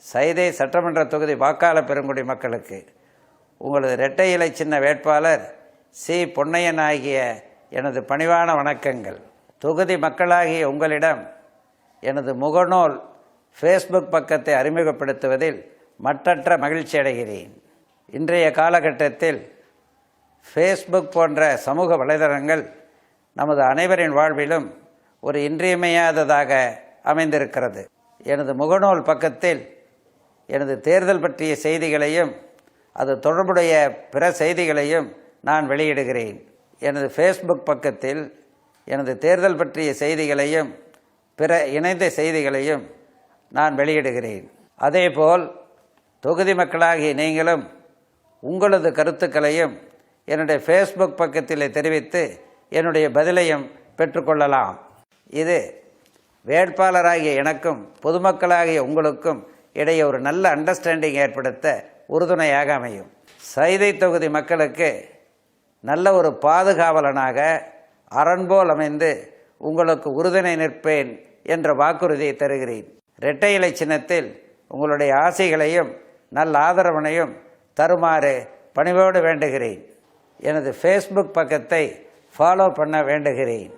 சைதை சட்டமன்ற தொகுதி வாக்காளர் பெருங்குடி மக்களுக்கு உங்களது இரட்டை இலை சின்ன வேட்பாளர் சி. பொன்னையன் ஆகிய எனது பணிவான வணக்கங்கள். தொகுதி மக்களாகிய உங்களிடம் எனது முகநூல் ஃபேஸ்புக் பக்கத்தை அறிமுகப்படுத்துவதில் மற்றற்ற மகிழ்ச்சி அடைகிறேன். இன்றைய காலகட்டத்தில் ஃபேஸ்புக் போன்ற சமூக வலைதளங்கள் நமது அனைவரின் வாழ்விலும் ஒரு இன்றியமையாததாக அமைந்திருக்கிறது. எனது முகநூல் பக்கத்தில் எனது தேர்தல் பற்றிய செய்திகளையும் அது தொடர்புடைய பிற செய்திகளையும் நான் வெளியிடுகிறேன். எனது ஃபேஸ்புக் பக்கத்தில் எனது தேர்தல் பற்றிய செய்திகளையும் பிற இணைந்த செய்திகளையும் நான் வெளியிடுகிறேன். அதேபோல் தொகுதி மக்களாகிய நீங்களும் உங்களது கருத்துக்களையும் என்னுடைய ஃபேஸ்புக் பக்கத்தில் தெரிவித்து என்னுடைய பதிலையும் பெற்றுக்கொள்ளலாம். இது வேட்பாளராகிய எனக்கும் பொதுமக்களாகிய உங்களுக்கும் இடையே ஒரு நல்ல அண்டர்ஸ்டாண்டிங் ஏற்படுத்த உறுதுணையாக அமையும். சைதை தொகுதி மக்களுக்கு நல்ல ஒரு பாதுகாவலனாக அரண்போல் அமைந்து உங்களுக்கு உறுதுணை நிற்பேன் என்ற வாக்குறுதியை தருகிறேன். இரட்டை இலை சின்னத்தில் உங்களுடைய ஆசைகளையும் நல்ல ஆதரவினையும் தருமாறு பணிவோடு வேண்டுகிறேன். எனது ஃபேஸ்புக் பக்கத்தை ஃபாலோ பண்ண வேண்டுகிறேன்.